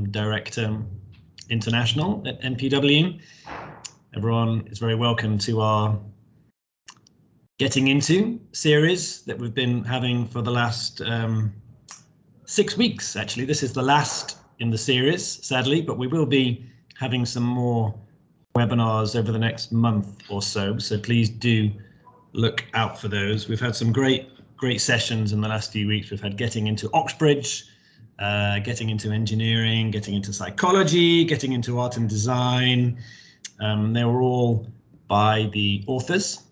Director International at MPW. Everyone is very welcome to our Getting Into series that we've been having for the last 6 weeks. Actually, this is the last in the series, sadly, but we will be having some more webinars over the next month or so. So please do look out for those. We've had some great sessions in the last few weeks. We've had Getting Into Oxbridge, Getting Into Engineering, Getting Into Psychology, Getting Into Art and Design. They were all by the authors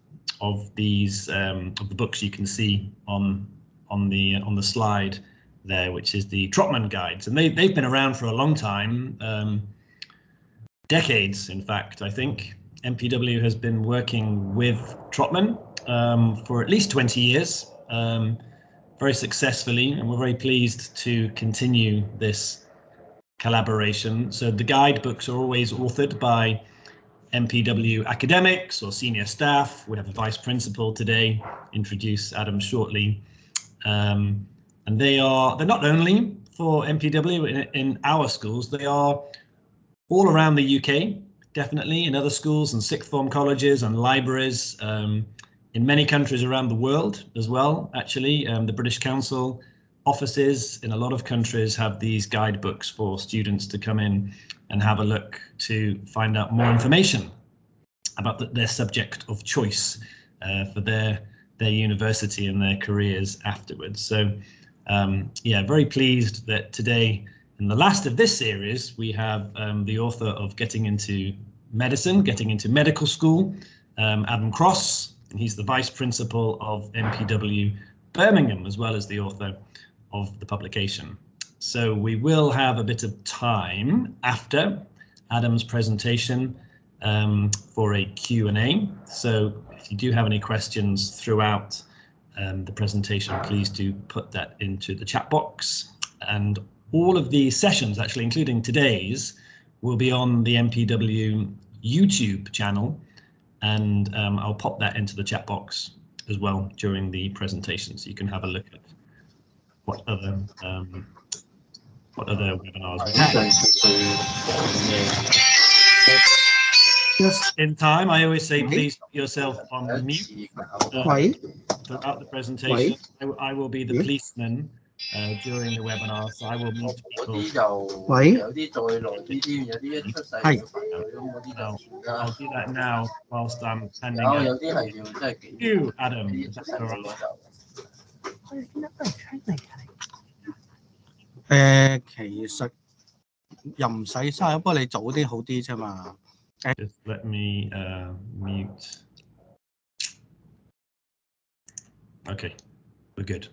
of these of the books you can see on the slide there, which is the Trotman guides, and they've been around for a long time, decades in fact. I think MPW has been working with Trotman for at least 20 years, very successfully, and we're very pleased to continue this collaboration. So the guidebooks are always authored by MPW academics or senior staff. We have a vice principal today, introduce Adam shortly. And they're not only for MPW in our schools, they are all around the UK, definitely in other schools and sixth form colleges and libraries, in many countries around the world as well. Actually, the British Council offices in a lot of countries have these guidebooks for students to come in and have a look to find out more information about their subject of choice for their university and their careers afterwards. So yeah, very pleased that today, in the last of this series, we have the author of Getting Into Medicine, Getting Into Medical School, Adam Cross, and he's the Vice Principal of MPW Birmingham, as well as the author of the publication. So we will have a bit of time after Adam's presentation for a Q&A. So if you do have any questions throughout the presentation, please do put that into the chat box. And all of these sessions, actually including today's, will be on the MPW YouTube channel, and I'll pop that into the chat box as well during the presentation, so you can have a look at what other webinars we have. Just in time, I always say please put yourself on mute throughout the presentation. I will be the policeman during the webinar, so I will mute people. I'll do that now whilst I'm handing over to you, Adam. Is that all right? 其實又唔使嘥，不過你早啲好啲啫嘛。Just let me mute. Okay, we're good.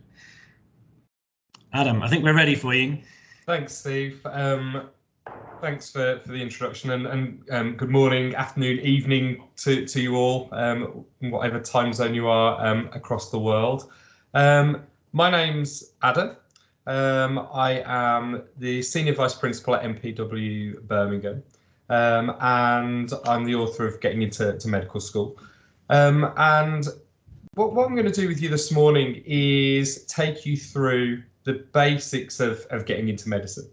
Adam, I think we're ready for you. Thanks, Steve. Thanks for the introduction, and good morning, afternoon, evening to you all, in whatever time zone you are across the world. My name's Adam. I am the Senior Vice Principal at MPW Birmingham, and I'm the author of Getting Into Medical School. And what I'm going to do with you this morning is take you through the basics of getting into medicine.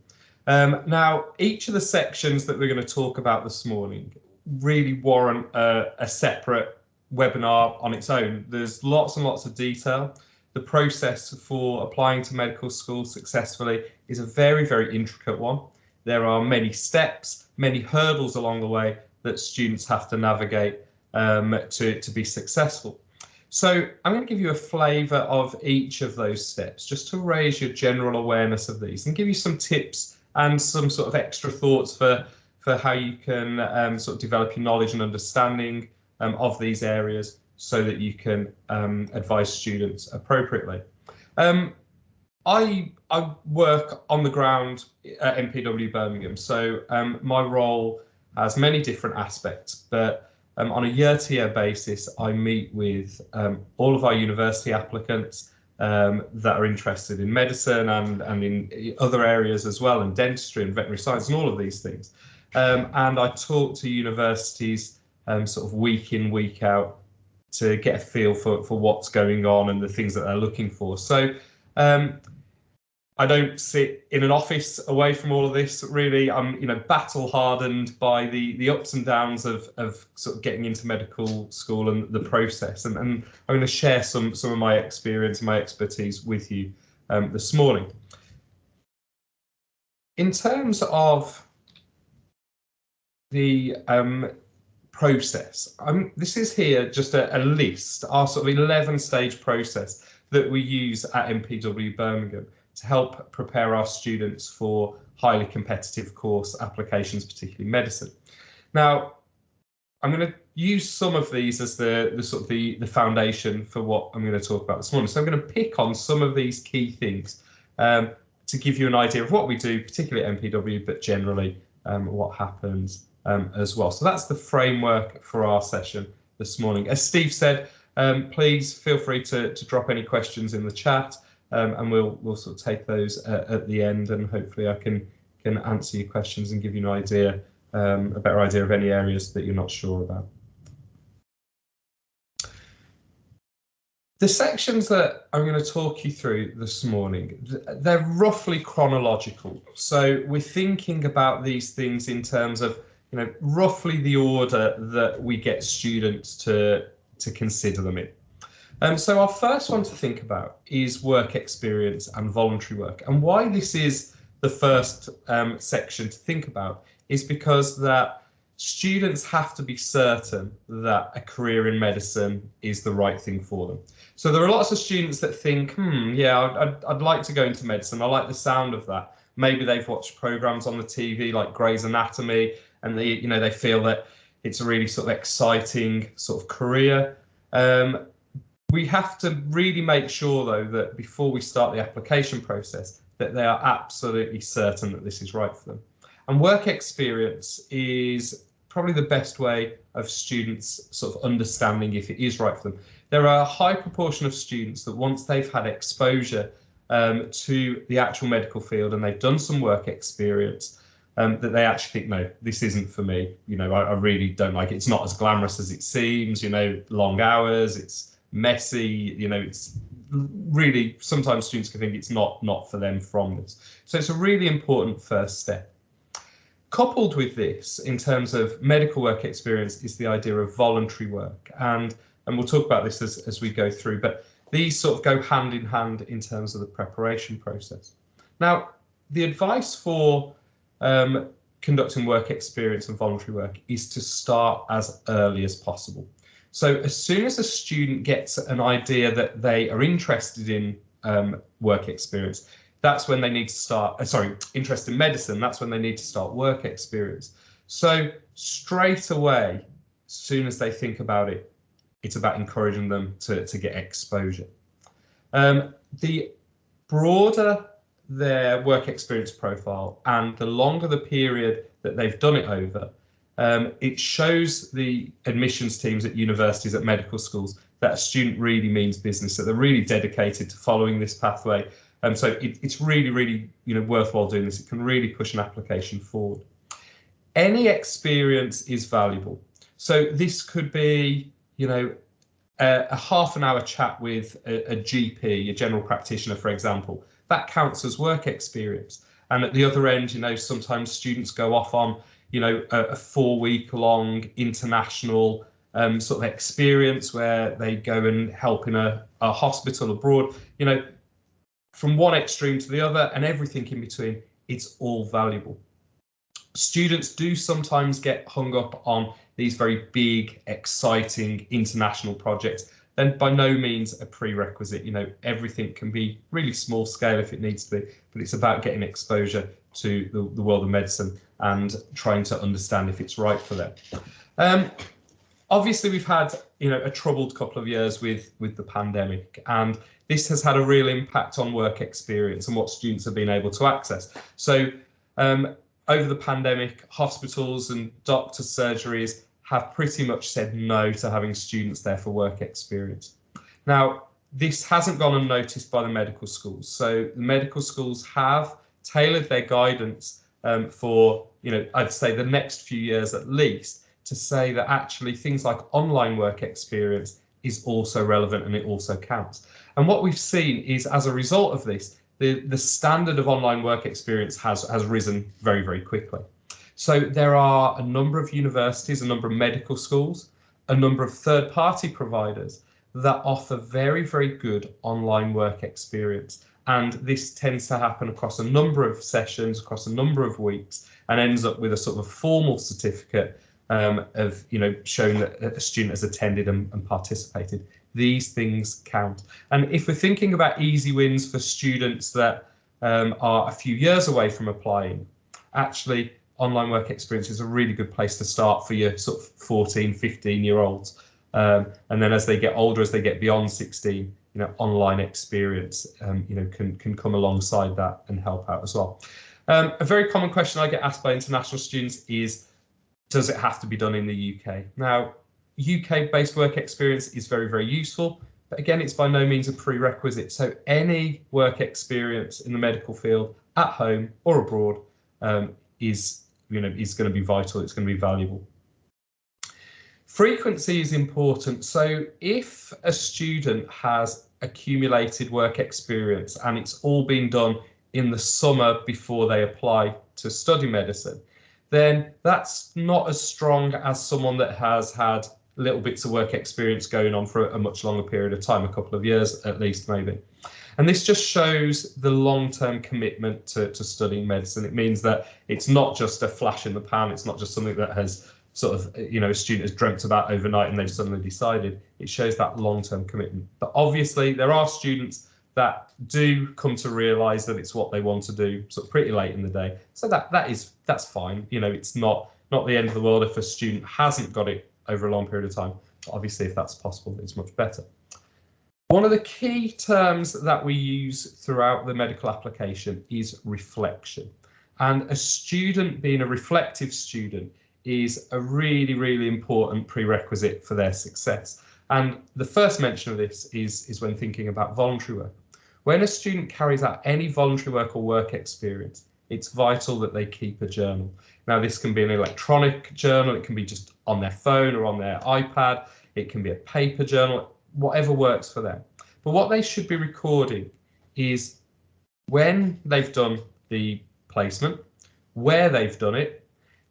Now, each of the sections that we're going to talk about this morning really warrant a separate webinar on its own. There's lots and lots of detail. The process for applying to medical school successfully is a very, very intricate one. There are many steps, many hurdles along the way that students have to navigate to be successful. So I'm going to give you a flavour of each of those steps, just to raise your general awareness of these and give you some tips and some sort of extra thoughts for how you can sort of develop your knowledge and understanding of these areas, so that you can advise students appropriately. I work on the ground at MPW Birmingham, so my role has many different aspects, but on a year-to-year basis, I meet with all of our university applicants that are interested in medicine and in other areas as well, and dentistry and veterinary science and all of these things. And I talk to universities sort of week in, week out, to get a feel for what's going on and the things that they're looking for. So I don't sit in an office away from all of this. Really, I'm, you know, battle hardened by the ups and downs of sort of getting into medical school and the process. And I'm going to share some of my experience and my expertise with you this morning. In terms of the process, this is here just a list, our sort of 11-stage process that we use at MPW Birmingham to help prepare our students for highly competitive course applications, particularly medicine. Now, I'm going to use some of these as the sort of the foundation for what I'm going to talk about this morning. So I'm going to pick on some of these key things to give you an idea of what we do, particularly at MPW, but generally what happens as well. So that's the framework for our session this morning. As Steve said, please feel free to drop any questions in the chat, and we'll sort of take those at the end, and hopefully I can answer your questions and give you an idea, a better idea of any areas that you're not sure about. The sections that I'm going to talk you through this morning, they're roughly chronological. So we're thinking about these things in terms of, you know, roughly the order that we get students to consider them in. So our first one to think about is work experience and voluntary work. And why this is the first section to think about is because that students have to be certain that a career in medicine is the right thing for them. So there are lots of students that think, yeah, I'd like to go into medicine. I like the sound of that. Maybe they've watched programs on the TV like Grey's Anatomy, and they feel that it's a really sort of exciting sort of career. We have to really make sure, though, that before we start the application process, that they are absolutely certain that this is right for them. And work experience is probably the best way of students sort of understanding if it is right for them. There are a high proportion of students that once they've had exposure to the actual medical field and they've done some work experience, that they actually think, no, this isn't for me. You know, I really don't like it. It's not as glamorous as it seems, you know, long hours, it's messy, you know, it's really, sometimes students can think it's not for them from this. So it's a really important first step. Coupled with this, in terms of medical work experience, is the idea of voluntary work. And we'll talk about this as we go through, but these sort of go hand in hand in terms of the preparation process. Now, the advice for conducting work experience and voluntary work is to start as early as possible. So as soon as a student gets an idea that they are interested in work experience, that's when they need to start, interest in medicine, that's when they need to start work experience. So straight away, as soon as they think about it, it's about encouraging them to get exposure. The broader their work experience profile and the longer the period that they've done it over, it shows the admissions teams at universities, at medical schools, that a student really means business, that they're really dedicated to following this pathway. So it's really, really, you know, worthwhile doing this. It can really push an application forward. Any experience is valuable. So this could be, you know, a half-an-hour chat with a GP, a general practitioner, for example. That counts as work experience. And at the other end, you know, sometimes students go off on, you know, a 4-week-long international sort of experience where they go and help in a hospital abroad. You know, from one extreme to the other and everything in between, it's all valuable. Students do sometimes get hung up on these very big, exciting international projects. Then by no means a prerequisite. You know, everything can be really small scale if it needs to be, but it's about getting exposure to the world of medicine and trying to understand if it's right for them. Obviously, we've had, you know, a troubled couple of years with the pandemic, and this has had a real impact on work experience and what students have been able to access. So over the pandemic, hospitals and doctors' surgeries have pretty much said no to having students there for work experience. Now, this hasn't gone unnoticed by the medical schools. So the medical schools have tailored their guidance for, you know, I'd say the next few years at least, to say that actually things like online work experience is also relevant and it also counts. And what we've seen is, as a result of this, the standard of online work experience has risen very, very quickly. So there are a number of universities, a number of medical schools, a number of third-party providers that offer very, very good online work experience. And this tends to happen across a number of sessions, across a number of weeks, and ends up with a sort of formal certificate of, showing that a student has attended and participated. These things count. And if we're thinking about easy wins for students that are a few years away from applying, actually online work experience is a really good place to start for your sort of 14, 15-year-olds. And then as they get older, as they get beyond 16, online experience, can come alongside that and help out as well. A very common question I get asked by international students is, does it have to be done in the UK? Now, UK-based work experience is very, very useful, but again, it's by no means a prerequisite. So any work experience in the medical field at home or abroad is going to be vital. It's going to be valuable. Frequency is important. So if a student has accumulated work experience and it's all been done in the summer before they apply to study medicine, then that's not as strong as someone that has had little bits of work experience going on for a much longer period of time, a couple of years at least, maybe. And this just shows the long-term commitment to studying medicine. It means that it's not just a flash in the pan. It's not just something that has sort of, a student has dreamt about overnight and they've suddenly decided. It shows that long-term commitment. But obviously there are students that do come to realise that it's what they want to do sort of pretty late in the day. So that's fine. It's not the end of the world if a student hasn't got it over a long period of time. But obviously, if that's possible, it's much better. One of the key terms that we use throughout the medical application is reflection. And a student being a reflective student is a really, really important prerequisite for their success. And the first mention of this is when thinking about voluntary work. When a student carries out any voluntary work or work experience, it's vital that they keep a journal. Now, this can be an electronic journal, it can be just on their phone or on their iPad, it can be a paper journal, whatever works for them. But what they should be recording is when they've done the placement, where they've done it.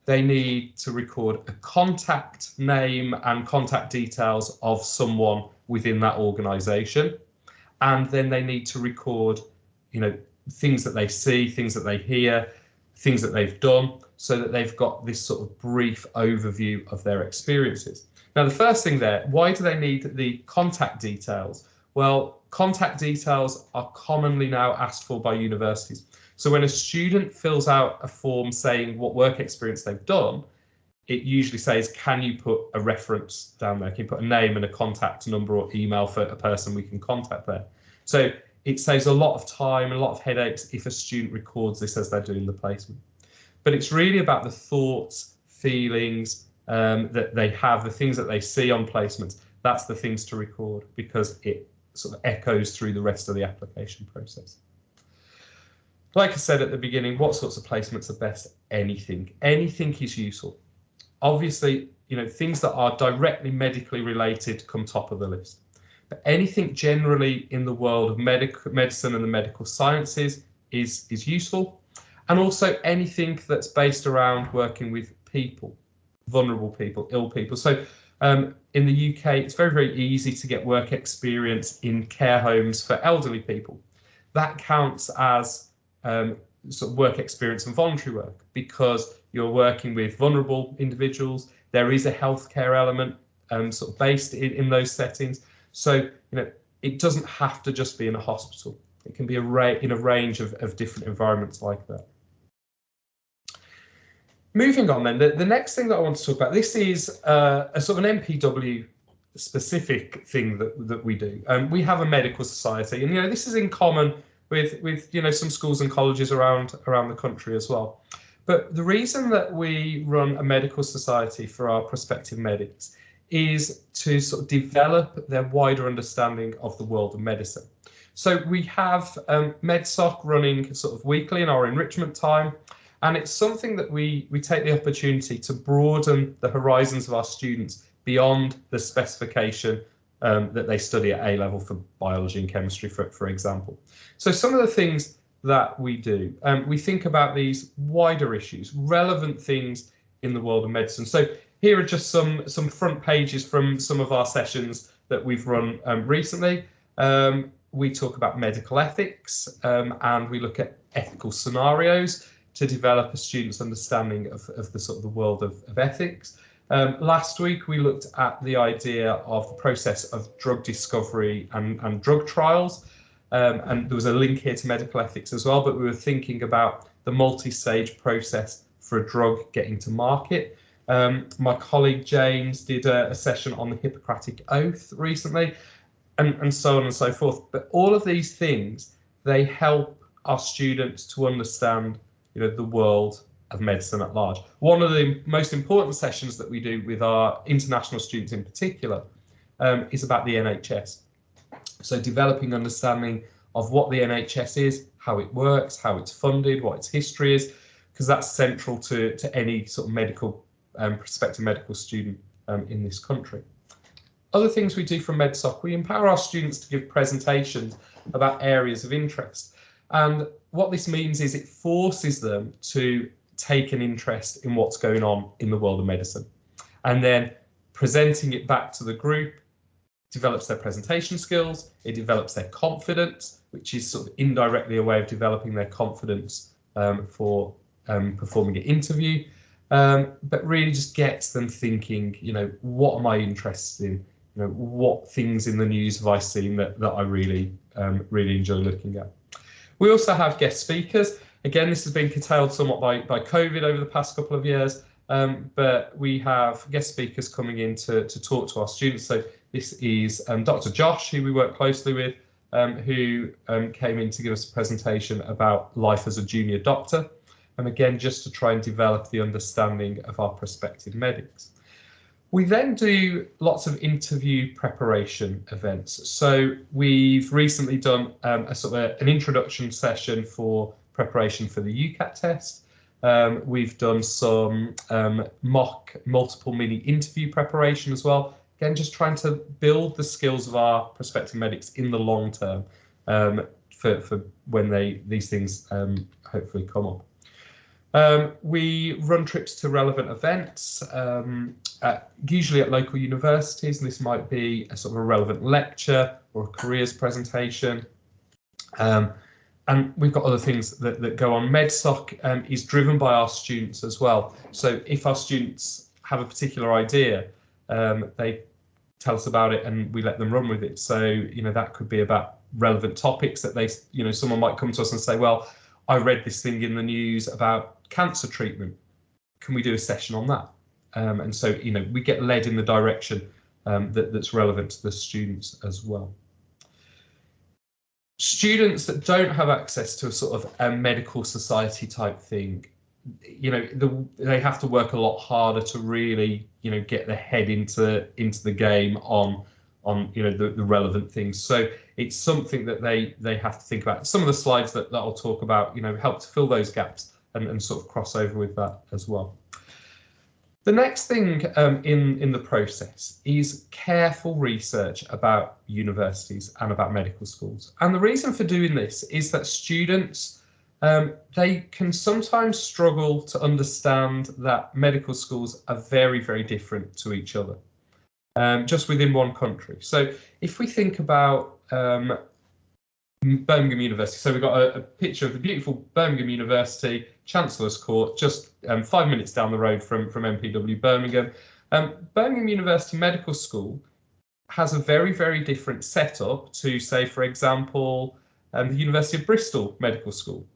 They need to record a contact name and contact details of someone within that organisation. And then they need to record, things that they see, things that they hear, things that they've done, so that they've got this sort of brief overview of their experiences. Now, the first thing there, why do they need the contact details? Well, contact details are commonly now asked for by universities. So when a student fills out a form saying what work experience they've done, it usually says, can you put a reference down there? Can you put a name and a contact number or email for a person we can contact there? So it saves a lot of time and a lot of headaches if a student records this as they're doing the placement. But it's really about the thoughts, feelings that they have, the things that they see on placements. That's the things to record because it sort of echoes through the rest of the application process. Like I said at the beginning, what sorts of placements are best? Anything. Anything is useful. Obviously, things that are directly medically related come top of the list. But anything generally in the world of medicine and the medical sciences is useful. And also anything that's based around working with people, vulnerable people, ill people. So in the UK, it's very, very easy to get work experience in care homes for elderly people. That counts as sort of work experience and voluntary work because you're working with vulnerable individuals. There is a healthcare element sort of based in those settings. So, it doesn't have to just be in a hospital. It can be in a range of different environments like that. Moving on then, the next thing that I want to talk about, this is a sort of an MPW specific thing that we do. We have a medical society, and this is in common with some schools and colleges around the country as well. But the reason that we run a medical society for our prospective medics is to sort of develop their wider understanding of the world of medicine. So we have MedSoc running sort of weekly in our enrichment time, and it's something that we take the opportunity to broaden the horizons of our students beyond the specification that they study at A-level for biology and chemistry, for example. So some of the things that we do. We think about these wider issues, relevant things in the world of medicine. So here are just some front pages from some of our sessions that we've run recently. We talk about medical ethics, and we look at ethical scenarios to develop a student's understanding of the sort of the world of ethics. Last week we looked at the idea of the process of drug discovery and drug trials, and there was a link here to medical ethics as well, but we were thinking about the multi-stage process for a drug getting to market. My colleague James did a session on the Hippocratic Oath recently, and so on and so forth. But all of these things, they help our students to understand, you know, the world of medicine at large. One of the most important sessions that we do with our international students in particular is about the NHS. So developing understanding of what the NHS is, how it works, how it's funded, what its history is, because that's central to any sort of medical prospective medical student in this country. Other things we do from MedSoc, we empower our students to give presentations about areas of interest. And what this means is it forces them to take an interest in what's going on in the world of medicine. And then presenting it back to the group develops their presentation skills, it develops their confidence, which is sort of indirectly a way of developing their confidence for performing an interview, but really just gets them thinking, you know, what am I interested in? You know, what things in the news have I seen that I really enjoy looking at? We also have guest speakers. Again, this has been curtailed somewhat by COVID over the past couple of years, but we have guest speakers coming in to talk to our students. So this is Dr. Josh, who we work closely with, who came in to give us a presentation about life as a junior doctor. And again, just to try and develop the understanding of our prospective medics. We then do lots of interview preparation events. So we've recently done a sort of an introduction session for preparation for the UCAT test. We've done some mock multiple mini interview preparation as well. Again, just trying to build the skills of our prospective medics in the long term for when these things hopefully come up. We run trips to relevant events, usually at local universities. This might be a sort of a relevant lecture or a careers presentation. And we've got other things that go on. MedSoc is driven by our students as well. So if our students have a particular idea, they tell us about it and we let them run with it. So, you know, that could be about relevant topics that they, you know, someone might come to us and say, well, I read this thing in the news about cancer treatment. Can we do a session on that? And so, you know, we get led in the direction that's relevant to the students as well. Students that don't have access to a sort of a medical society type thing, you know, they have to work a lot harder to really, you know, get their head into the game on you know the relevant things. So it's something that they have to think about. Some of the slides that I'll talk about, you know, help to fill those gaps and sort of cross over with that as well. The next thing in the process is careful research about universities and about medical schools. And the reason for doing this is that students, they can sometimes struggle to understand that medical schools are very, very different to each other, just within one country. So if we think about Birmingham University, so we've got a picture of the beautiful Birmingham University, Chancellor's Court, just 5 minutes down the road from MPW Birmingham. Birmingham University Medical School has a very, very different setup to, say, for example, the University of Bristol Medical School.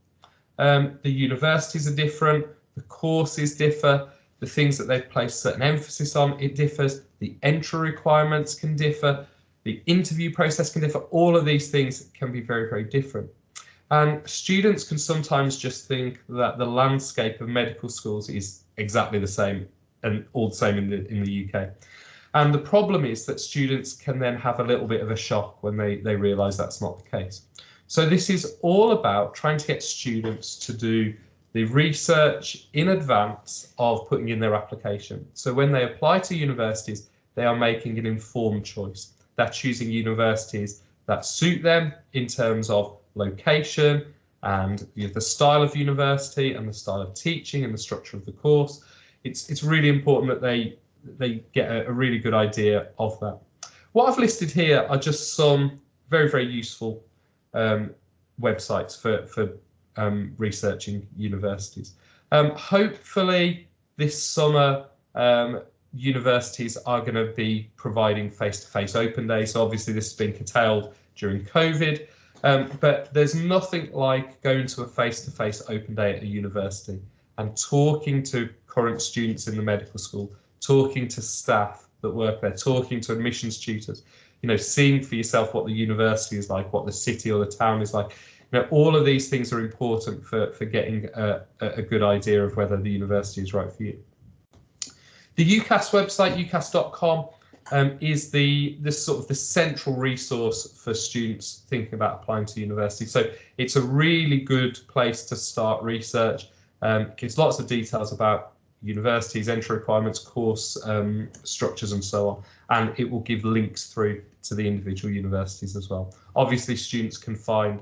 The universities are different, the courses differ, the things that they've placed certain emphasis on, it differs, the entry requirements can differ, the interview process can differ. All of these things can be very, very different. And students can sometimes just think that the landscape of medical schools is exactly the same and all the same in the UK. And the problem is that students can then have a little bit of a shock when they realise that's not the case. So this is all about trying to get students to do the research in advance of putting in their application. So when they apply to universities, they are making an informed choice. They're choosing universities that suit them in terms of location, and the style of university and the style of teaching and the structure of the course. It's really important that they get a really good idea of that. What I've listed here are just some very, very useful websites for researching universities. Hopefully this summer universities are going to be providing face-to-face open days. So obviously this has been curtailed during COVID, but there's nothing like going to a face-to-face open day at a university and talking to current students in the medical school, talking to staff that work there, talking to admissions tutors, seeing for yourself what the university is like, what the city or the town is like. All of these things are important for getting a good idea of whether the university is right for you. The UCAS website, ucas.com, is the sort of the central resource for students thinking about applying to university. So it's a really good place to start research. Gives lots of details about universities, entry requirements, course structures, and so on. And it will give links through to the individual universities as well. Obviously, students can find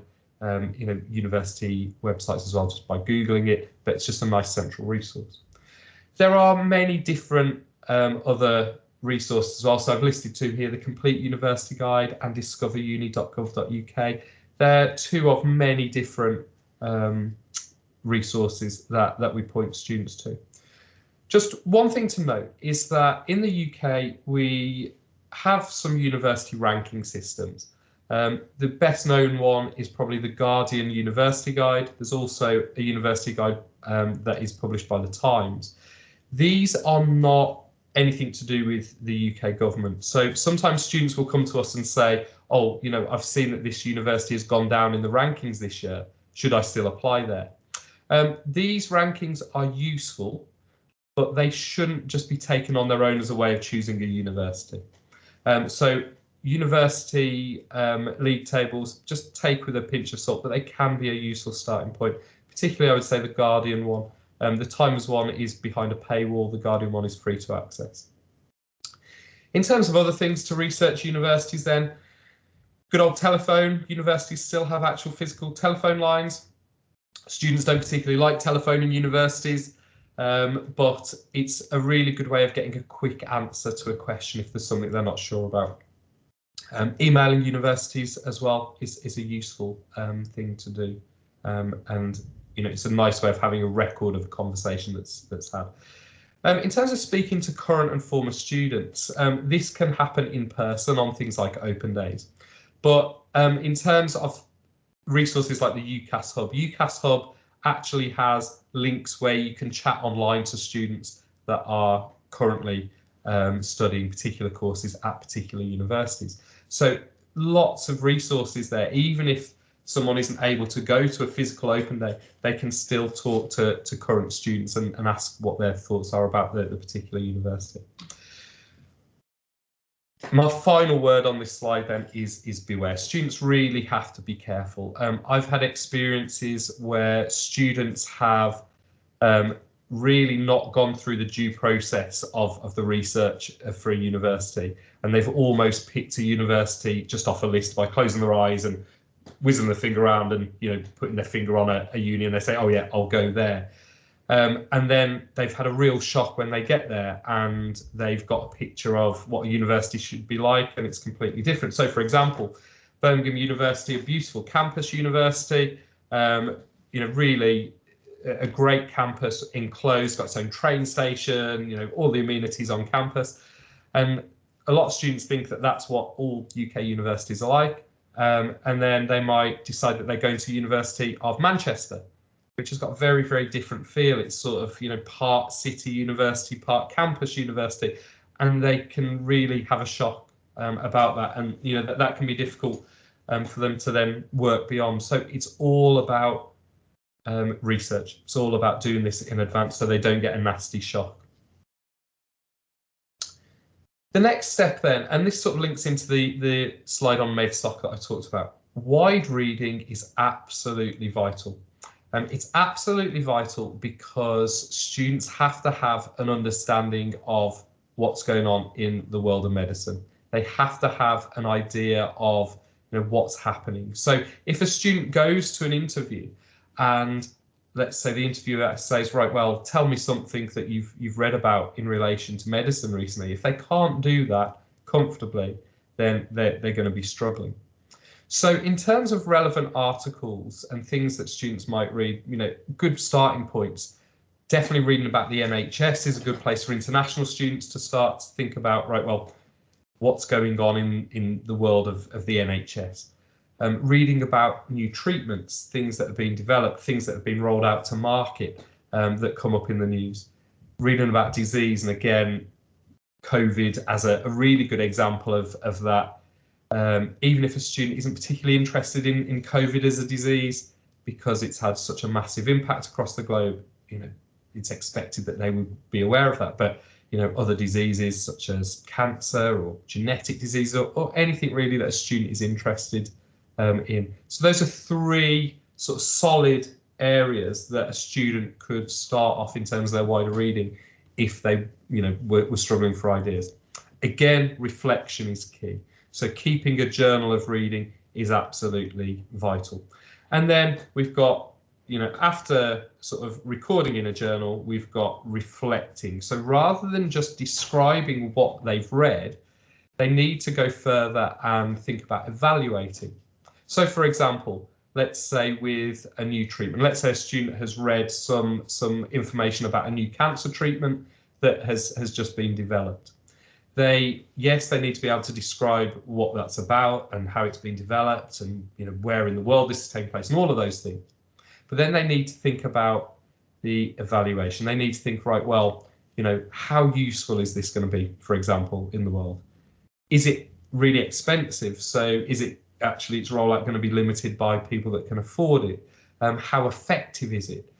university websites as well just by Googling it, but it's just a nice central resource. There are many different other resources as well. So I've listed two here, the Complete University Guide and discoveruni.gov.uk. They're two of many different resources that we point students to. Just one thing to note is that in the UK, we have some university ranking systems. The best known one is probably the Guardian University Guide. There's also a university guide that is published by the Times. These are not anything to do with the UK government. So sometimes students will come to us and say, oh, I've seen that this university has gone down in the rankings this year. Should I still apply there? These rankings are useful, but they shouldn't just be taken on their own as a way of choosing a university. So university league tables, just take with a pinch of salt, but they can be a useful starting point. Particularly, I would say the Guardian one. The Times one is behind a paywall. The Guardian one is free to access. In terms of other things to research universities then, good old telephone. Universities still have actual physical telephone lines. Students don't particularly like telephone in universities, but it's a really good way of getting a quick answer to a question if there's something they're not sure about. Emailing universities as well is a useful thing to do, and it's a nice way of having a record of a conversation that's had. In terms of speaking to current and former students, this can happen in person on things like open days, but in terms of resources like the UCAS Hub actually has links where you can chat online to students that are currently studying particular courses at particular universities. So lots of resources there. Even if someone isn't able to go to a physical open day, they can still talk to current students and ask what their thoughts are about the particular university. My final word on this slide then is beware. Students really have to be careful. I've had experiences where students have really not gone through the due process of the research for a university, and they've almost picked a university just off a list by closing their eyes and whizzing their finger around and putting their finger on a uni, and they say, oh yeah, I'll go there. And then they've had a real shock when they get there and they've got a picture of what a university should be like, and it's completely different. So for example, Birmingham University, a beautiful campus university, really a great campus, enclosed, got its own train station, all the amenities on campus. And a lot of students think that that's what all UK universities are like. And then they might decide that they're going to University of Manchester, which has got a very, very different feel. It's sort of, part city university, part campus university, and they can really have a shock about that. And, that can be difficult for them to then work beyond. So it's all about research. It's all about doing this in advance so they don't get a nasty shock. The next step then, and this sort of links into the slide on MedSoc that I talked about, wide reading is absolutely vital. It's absolutely vital because students have to have an understanding of what's going on in the world of medicine. They have to have an idea of what's happening. So if a student goes to an interview and let's say the interviewer says, right, well, tell me something that you've read about in relation to medicine recently. If they can't do that comfortably, then they're going to be struggling. So in terms of relevant articles and things that students might read, good starting points. Definitely reading about the NHS is a good place for international students to start to think about, right, well, what's going on in the world of the NHS. Reading about new treatments, things that have been developed, things that have been rolled out to market that come up in the news. Reading about disease, and again, COVID as a really good example of that. Even if a student isn't particularly interested in COVID as a disease, because it's had such a massive impact across the globe, it's expected that they would be aware of that. But other diseases such as cancer or genetic disease or anything really that a student is interested in. So those are three sort of solid areas that a student could start off in terms of their wider reading if they were struggling for ideas. Again, reflection is key. So keeping a journal of reading is absolutely vital. And then we've got, after sort of recording in a journal, we've got reflecting. So rather than just describing what they've read, they need to go further and think about evaluating. So for example, let's say with a new treatment, let's say a student has read some information about a new cancer treatment that has just been developed. They need to be able to describe what that's about and how it's been developed and where in the world this is taking place and all of those things. But then they need to think about the evaluation. They need to think, right, well, how useful is this going to be, for example, in the world? Is it really expensive? So is it actually its rollout going to be limited by people that can afford it? How effective is it?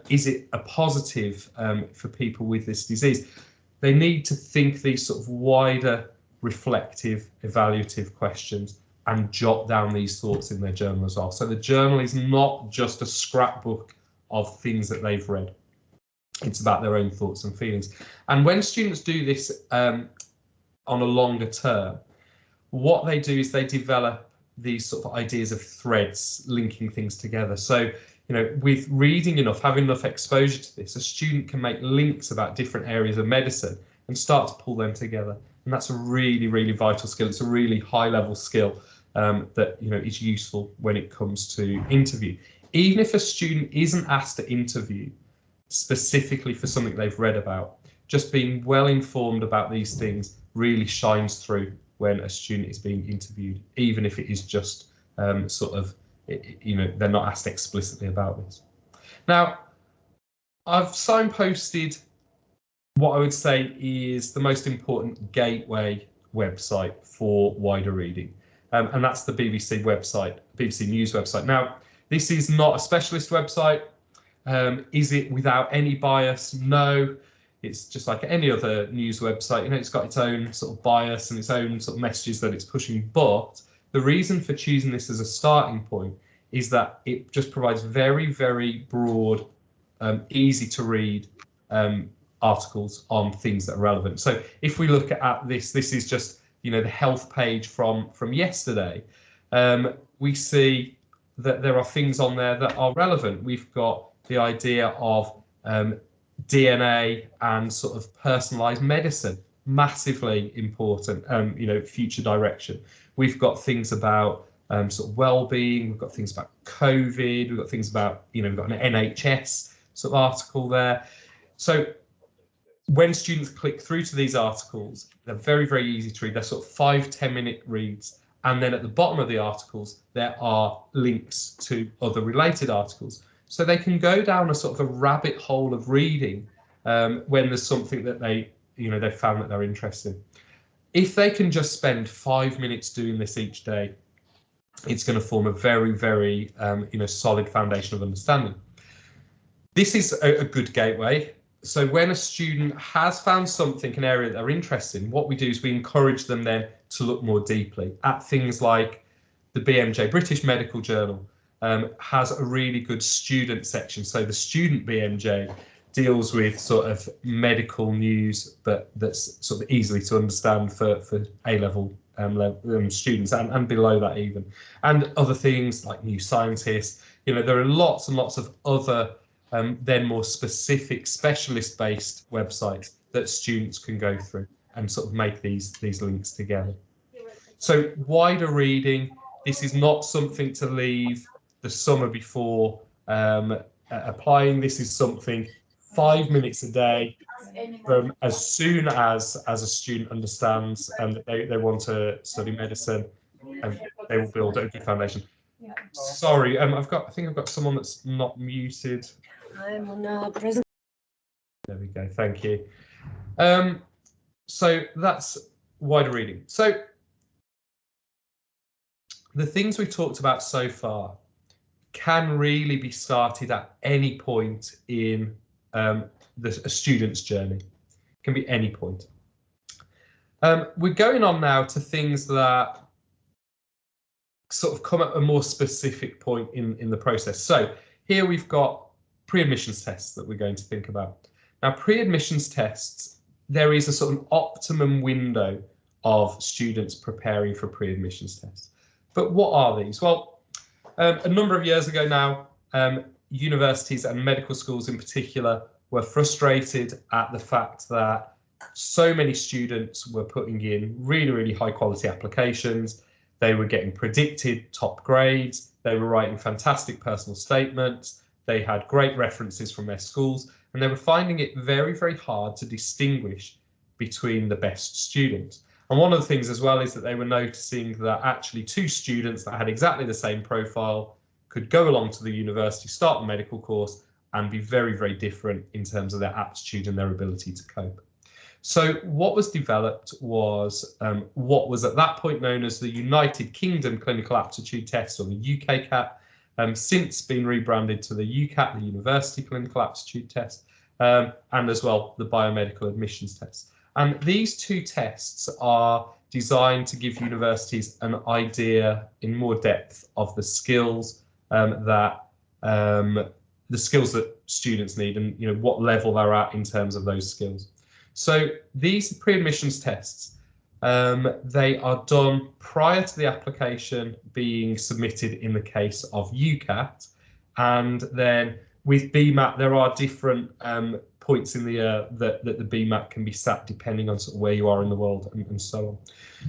Is it a positive for people with this disease? They need to think these sort of wider, reflective, evaluative questions and jot down these thoughts in their journal as well. So the journal is not just a scrapbook of things that they've read. It's about their own thoughts and feelings. And when students do this on a longer term, what they do is they develop these sort of ideas of threads linking things together. So with reading enough, having enough exposure to this, a student can make links about different areas of medicine and start to pull them together. And that's a really, really vital skill. It's a really high level skill that is useful when it comes to interview. Even if a student isn't asked to interview specifically for something they've read about, just being well informed about these things really shines through when a student is being interviewed, even if it is just they're not asked explicitly about this. Now, I've signposted what I would say is the most important gateway website for wider reading, and that's the BBC website, BBC News website. Now, this is not a specialist website. Is it without any bias? No. It's just like any other news website. It's got its own sort of bias and its own sort of messages that it's pushing. But the reason for choosing this as a starting point is that it just provides very, very broad, easy to read articles on things that are relevant. So if we look at this is just the health page from yesterday. We see that there are things on there that are relevant. We've got the idea of DNA and sort of personalized medicine, massively important, future direction. We've got things about sort of well-being, we've got things about COVID, we've got things about, we've got an NHS sort of article there. So when students click through to these articles, they're very, very easy to read. They're sort of 5-10 minute reads. And then at the bottom of the articles, there are links to other related articles. So they can go down a sort of a rabbit hole of reading when there's something that they found that they're interested in. If they can just spend 5 minutes doing this each day, it's going to form a very, very solid foundation of understanding. This is a good gateway. So when a student has found something, an area that they're interested in, what we do is we encourage them then to look more deeply at things like the BMJ, British Medical Journal, has a really good student section. So the student BMJ deals with sort of medical news, but that's sort of easily to understand for A-level students and below that even. And other things like New Scientist, You know, there are lots and lots of other then more specific specialist-based websites that students can go through and sort of make these links together. So wider reading, this is not something to leave the summer before applying. This is something 5 minutes a day from as soon as a student understands that they want to study medicine, and they will build a good foundation. Sorry, I think I've got someone that's not muted. I'm on present. There we go, thank you. So that's wider reading. So the things we've talked about so far can really be started at any point in a student's journey. It can be any point. We're going on now to things that sort of come at a more specific point in the process. So here we've got pre-admissions tests that we're going to think about. Now, pre-admissions tests, there is a sort of optimum window of students preparing for pre-admissions tests. But what are these? Well, a number of years ago now, universities and medical schools in particular were frustrated at the fact that so many students were putting in really, really high quality applications. They were getting predicted top grades. They were writing fantastic personal statements. They had great references from their schools, and they were finding it very, very hard to distinguish between the best students. And one of the things as well is that they were noticing that actually two students that had exactly the same profile could go along to the university, start the medical course, and be very, very different in terms of their aptitude and their ability to cope. So what was developed was what was at that point known as the United Kingdom Clinical Aptitude Test, or the UKCAT, since been rebranded to the UCAT, the University Clinical Aptitude Test, and as well the Biomedical Admissions Test. And these two tests are designed to give universities an idea in more depth of the skills that students need, and what level they're at in terms of those skills. So these pre-admissions tests, they are done prior to the application being submitted in the case of UCAT, and then with BMAT there are different points in the that the BMAT can be sat depending on sort of where you are in the world and so on.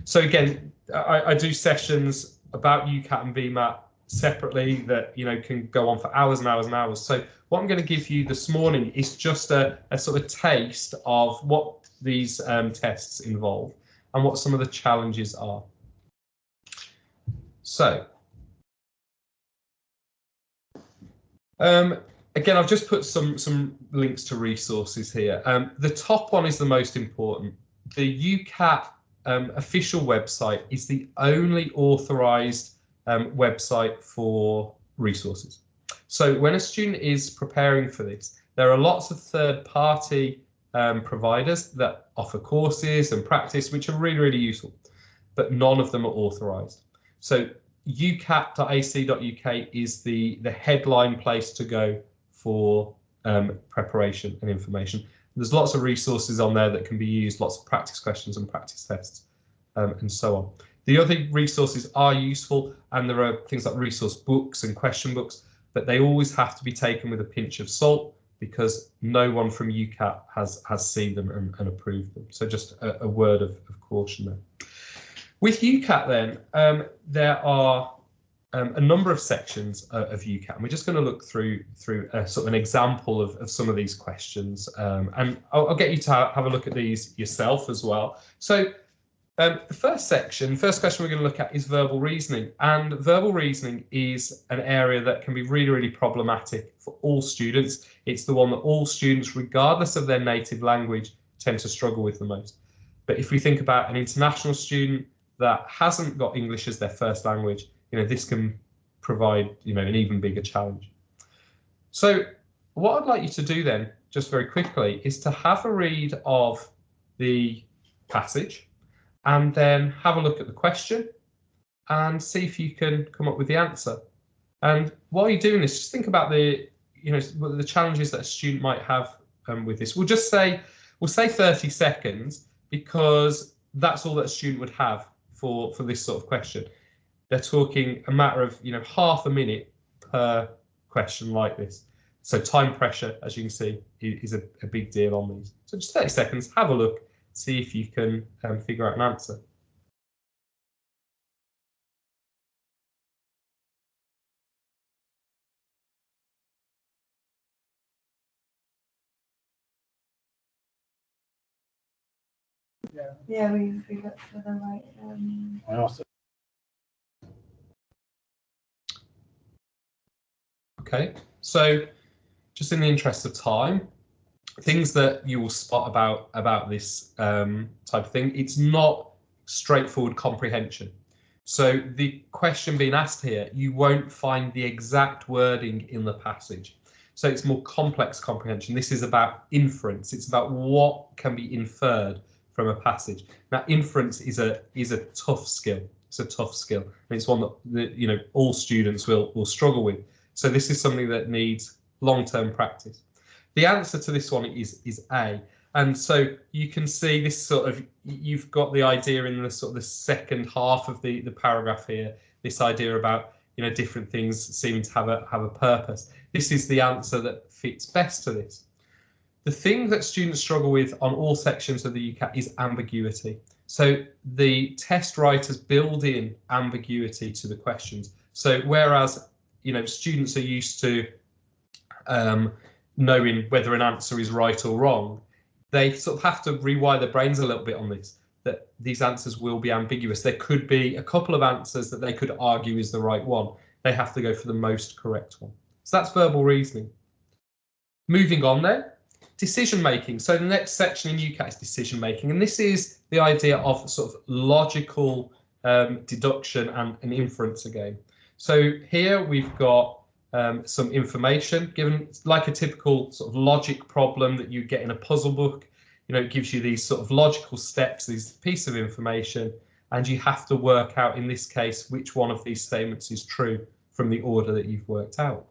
So again, I do sessions about UCAT and BMAT separately that can go on for hours and hours and hours. So what I'm going to give you this morning is just a sort of taste of what these tests involve and what some of the challenges are. So again, I've just put some links to resources here. The top one is the most important. The UCAT official website is the only authorized website for resources. So when a student is preparing for this, there are lots of third-party providers that offer courses and practice, which are really, really useful, but none of them are authorized. So ucat.ac.uk is the headline place to go for preparation and information. There's lots of resources on there that can be used, lots of practice questions and practice tests, and so on. The other resources are useful, and there are things like resource books and question books, but they always have to be taken with a pinch of salt because no one from UCAT has seen them and approved them. So just a word of caution there. With UCAT then, there are a number of sections of UCAT, and we're just going to look through sort of an example of some of these questions, and I'll get you to have a look at these yourself as well. So the first question we're going to look at is verbal reasoning, and verbal reasoning is an area that can be really, really problematic for all students. It's the one that all students, regardless of their native language, tend to struggle with the most. But if we think about an international student that hasn't got English as their first language, this can provide an even bigger challenge. So what I'd like you to do then, just very quickly, is to have a read of the passage and then have a look at the question and see if you can come up with the answer. And while you're doing this, just think about the challenges that a student might have with this. We'll say 30 seconds because that's all that a student would have for this sort of question. They're talking a matter of half a minute per question like this. So time pressure, as you can see, is a big deal on these. So just 30 seconds, have a look, see if you can figure out an answer. Yeah, we looked for the right. I asked it. Okay, so just in the interest of time, things that you will spot about this type of thing, it's not straightforward comprehension. So the question being asked here, you won't find the exact wording in the passage. So it's more complex comprehension. This is about inference. It's about what can be inferred from a passage. Now, inference is a tough skill. It's a tough skill, and it's one that all students will struggle with. So this is something that needs long-term practice. The answer to this one is A. And so you can see this sort of, you've got the idea in the sort of the second half of the paragraph here, this idea about different things seeming to have a purpose. This is the answer that fits best to this. The thing that students struggle with on all sections of the UCAT is ambiguity. So the test writers build in ambiguity to the questions. So whereas students are used to knowing whether an answer is right or wrong, they sort of have to rewire their brains a little bit on this, that these answers will be ambiguous. There could be a couple of answers that they could argue is the right one. They have to go for the most correct one. So that's verbal reasoning. Moving on then, decision making. So the next section in UCAT is decision making, and this is the idea of sort of logical deduction and inference again. So here we've got some information given, like a typical sort of logic problem that you get in a puzzle book. It gives you these sort of logical steps, these piece of information, and you have to work out, in this case, which one of these statements is true from the order that you've worked out.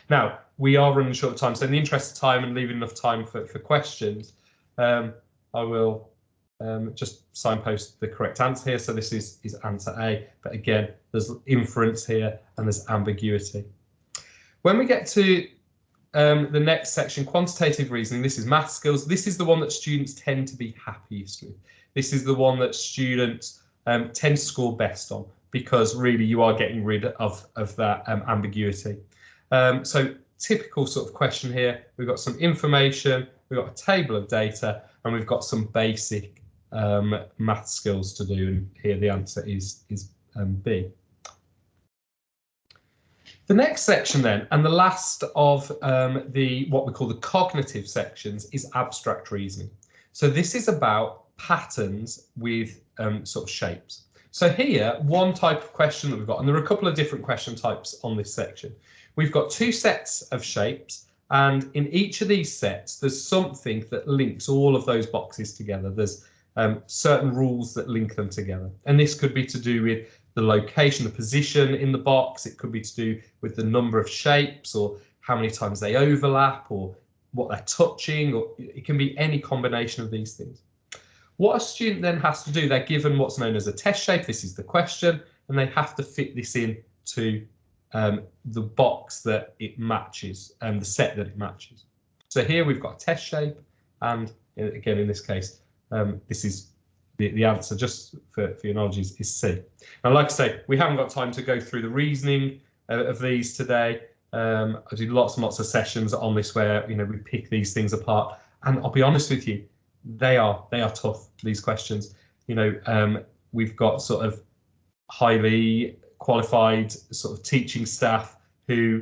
Now, we are running short of time, so in the interest of time and leaving enough time for questions, I will just signpost the correct answer here. So this is answer A, but again, there's inference here and there's ambiguity. When we get to the next section, quantitative reasoning, this is math skills. This is the one that students tend to be happiest with. This is the one that students tend to score best on, because really you are getting rid of that ambiguity. So typical sort of question here, we've got some information, we've got a table of data, and we've got some basic math skills to do, and here the answer is B. The next section then, and the last of what we call the cognitive sections, is abstract reasoning. So this is about patterns with sort of shapes. So here, one type of question that we've got, and there are a couple of different question types on this section. We've got two sets of shapes, and in each of these sets, there's something that links all of those boxes together. There's certain rules that link them together, and this could be to do with the location, the position in the box. It could be to do with the number of shapes, or how many times they overlap, or what they're touching, or it can be any combination of these things. What a student then has to do, they're given what's known as a test shape. This is the question, and they have to fit this in to the box that it matches and the set that it matches. So here we've got a test shape, and again in this case, this is the answer, just for your knowledge, is C. Now, like I say, we haven't got time to go through the reasoning of these today. I do lots and lots of sessions on this where we pick these things apart, and I'll be honest with you, they are tough, these questions. We've got sort of highly qualified sort of teaching staff who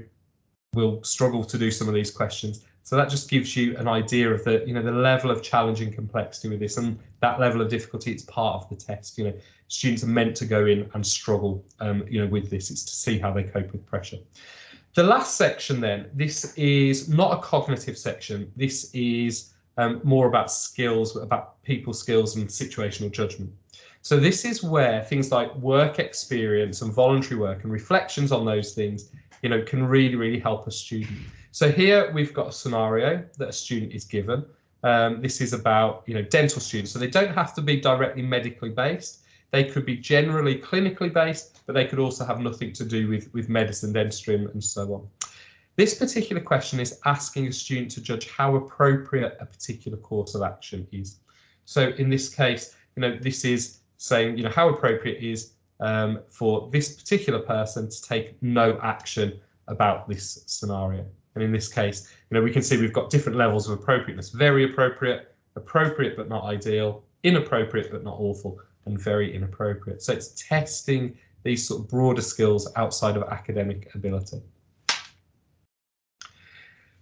will struggle to do some of these questions. So that just gives you an idea of the the level of challenge and complexity with this, and that level of difficulty. It's part of the test. Students are meant to go in and struggle with this. It's to see how they cope with pressure. The last section then, this is not a cognitive section. This is more about skills, about people skills and situational judgement. So this is where things like work experience and voluntary work and reflections on those things, can really, really help a student. So here we've got a scenario that a student is given. This is about, dental students. So they don't have to be directly medically based. They could be generally clinically based, but they could also have nothing to do with medicine, dentistry, and so on. This particular question is asking a student to judge how appropriate a particular course of action is. So in this case, this is saying, how appropriate is for this particular person to take no action about this scenario. And in this case, we can see we've got different levels of appropriateness: very appropriate, appropriate but not ideal, inappropriate but not awful, and very inappropriate. So it's testing these sort of broader skills outside of academic ability.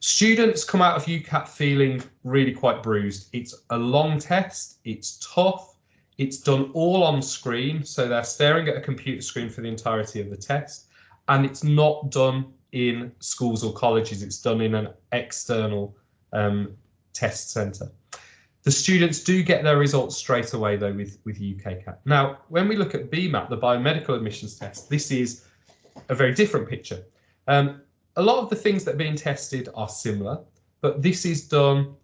Students come out of UCAT feeling really quite bruised. It's a long test, it's tough, it's done all on screen, so they're staring at a computer screen for the entirety of the test, and it's not done in schools or colleges, it's done in an external test centre. The students do get their results straight away though with UKCAT. Now, when we look at BMAT, the biomedical admissions test, this is a very different picture. A lot of the things that are being tested are similar, but this is done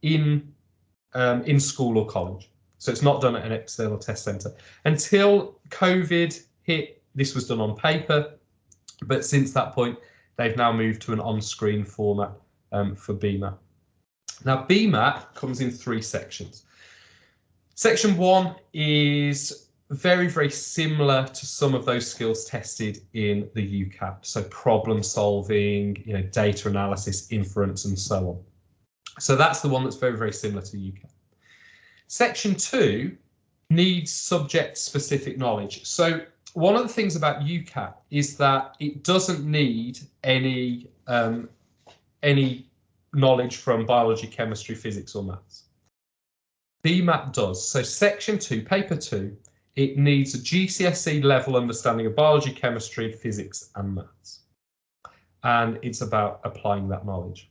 in school or college. So it's not done at an external test centre. Until COVID hit, this was done on paper, but since that point, they've now moved to an on-screen format for BMAT. Now, BMAT comes in 3 sections. Section 1 is very, very similar to some of those skills tested in the UCAT. So problem solving, data analysis, inference, and so on. So that's the one that's very, very similar to UCAT. Section 2 needs subject-specific knowledge. So one of the things about UCAT is that it doesn't need any knowledge from biology, chemistry, physics, or maths. BMAT does. So section 2, paper 2, it needs a GCSE level understanding of biology, chemistry, physics, and maths. And it's about applying that knowledge.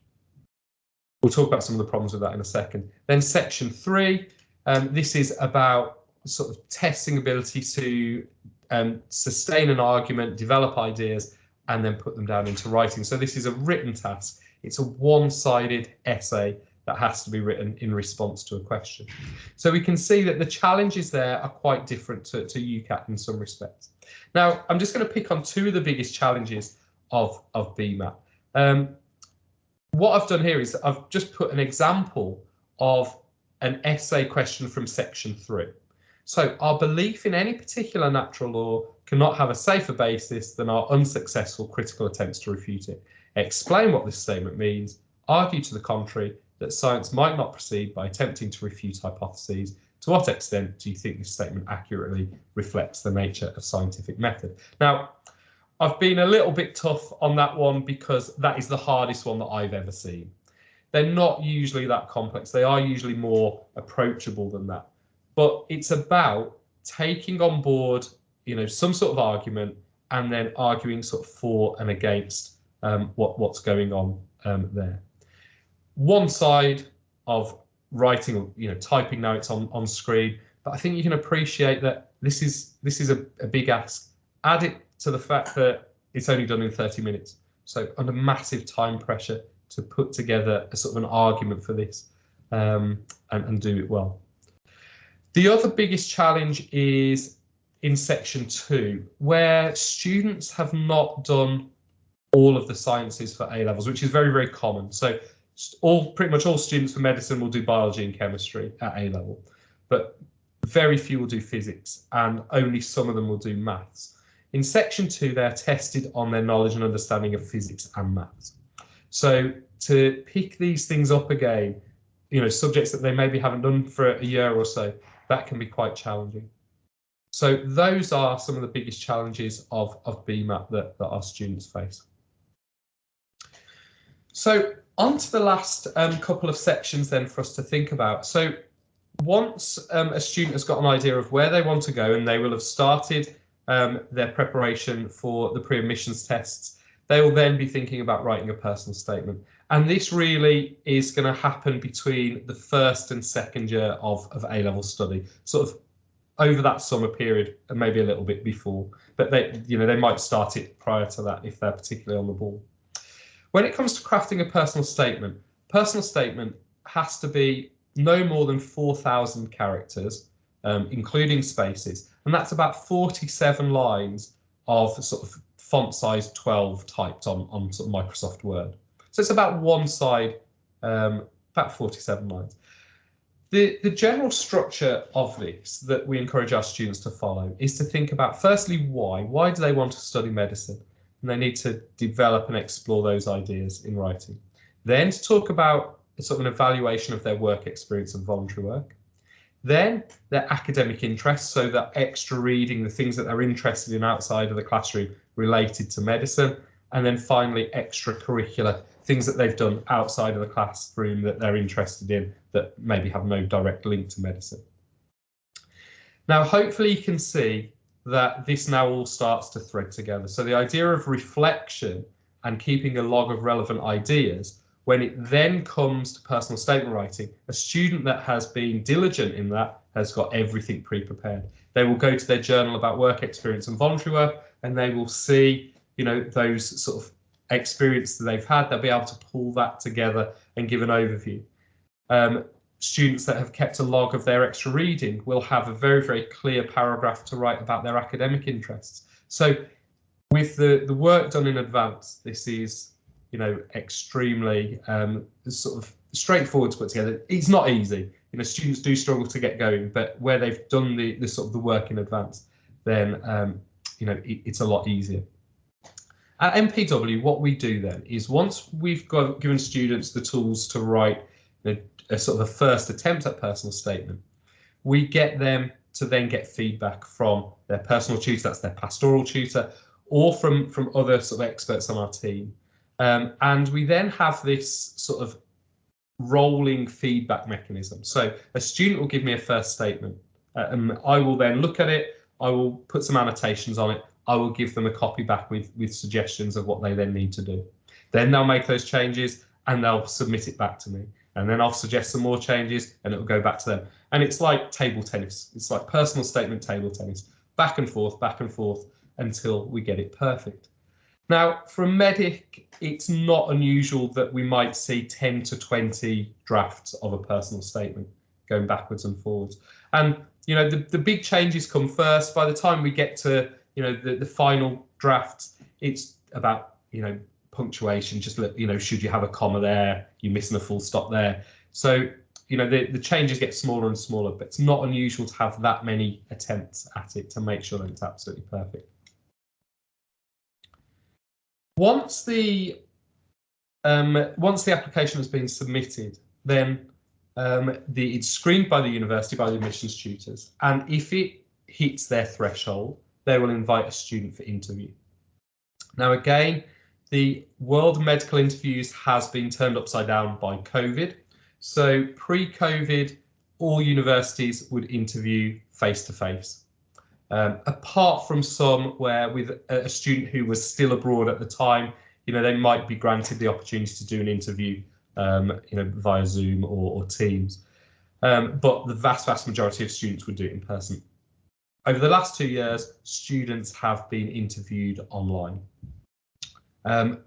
We'll talk about some of the problems with that in a second. Then section 3, this is about sort of testing ability to sustain an argument, develop ideas, and then put them down into writing. So this is a written task. It's a one-sided essay that has to be written in response to a question. So we can see that the challenges there are quite different to UCAT in some respects. Now, I'm just going to pick on 2 of the biggest challenges of BMAT. What I've done here is I've just put an example of an essay question from section 3. So our belief in any particular natural law cannot have a safer basis than our unsuccessful critical attempts to refute it. Explain what this statement means, argue to the contrary, that science might not proceed by attempting to refute hypotheses. To what extent do you think this statement accurately reflects the nature of scientific method? Now, I've been a little bit tough on that one because that is the hardest one that I've ever seen. They're not usually that complex. They are usually more approachable than that. But it's about taking on board, some sort of argument and then arguing sort of for and against what's going on there. One side of writing, typing now it's on screen, but I think you can appreciate that this is a big ask. Add it to the fact that it's only done in 30 minutes. So under massive time pressure to put together a sort of an argument for this and do it well. The other biggest challenge is in section 2, where students have not done all of the sciences for A levels, which is very, very common. So pretty much all students for medicine will do biology and chemistry at A level, but very few will do physics and only some of them will do maths. In section 2, they're tested on their knowledge and understanding of physics and maths. So to pick these things up again, subjects that they maybe haven't done for a year or so, that can be quite challenging. So those are some of the biggest challenges of BMAT that our students face. So on to the last couple of sections then for us to think about. So once a student has got an idea of where they want to go and they will have started their preparation for the pre-admissions tests, they will then be thinking about writing a personal statement. And this really is going to happen between the 1st and 2nd year of A-level study, sort of over that summer period and maybe a little bit before. But they might start it prior to that if they're particularly on the ball. When it comes to crafting a personal statement has to be no more than 4,000 characters, including spaces, and that's about 47 lines of sort of font size 12 typed on sort of Microsoft Word. So it's about one side, about 47 lines. The general structure of this that we encourage our students to follow is to think about, firstly, why. Why do they want to study medicine? And they need to develop and explore those ideas in writing. Then to talk about sort of an evaluation of their work experience and voluntary work. Then their academic interests, so that extra reading, the things that they're interested in outside of the classroom related to medicine. And then finally, extracurricular, things that they've done outside of the classroom that they're interested in that maybe have no direct link to medicine. Now, hopefully you can see that this now all starts to thread together. So the idea of reflection and keeping a log of relevant ideas, when it then comes to personal statement writing, a student that has been diligent in that has got everything pre-prepared. They will go to their journal about work experience and voluntary work, and they will see, you know, those sort of experience that they've had. They'll be able to pull that together and give an overview. Students that have kept a log of their extra reading will have a very, very clear paragraph to write about their academic interests. So with the work done in advance, this is, you know, extremely sort of straightforward to put together. It's not easy. You know, students do struggle to get going, but where they've done the sort of the work in advance, then you know, it's a lot easier. At MPW, what we do then is, once we've given students the tools to write a sort of a first attempt at personal statement, we get them to then get feedback from their personal tutor, that's their pastoral tutor, or from other sort of experts on our team. And we then have this sort of rolling feedback mechanism. So a student will give me a first statement, and I will then look at it, I will put some annotations on it, I will give them a copy back with suggestions of what they then need to do. Then they'll make those changes and they'll submit it back to me. And then I'll suggest some more changes and it will go back to them. And it's like table tennis. It's like personal statement table tennis, back and forth until we get it perfect. Now, for a medic, it's not unusual that we might see 10 to 20 drafts of a personal statement going backwards and forwards. And, you know, the big changes come first. By the time we get to, you know, the final draft, it's about, you know, punctuation, just, you know, should you have a comma there, you're missing a full stop there. So, you know, the changes get smaller and smaller, but it's not unusual to have that many attempts at it to make sure that it's absolutely perfect. Once the application has been submitted, then it's screened by the university, by the admissions tutors, and if it hits their threshold, they will invite a student for interview. Now, again, the world of medical interviews has been turned upside down by COVID. So pre-COVID, all universities would interview face-to-face. Apart from some where with a student who was still abroad at the time, you know, they might be granted the opportunity to do an interview, you know, via Zoom or Teams. But the vast majority of students would do it in person. Over the last 2 years, students have been interviewed online.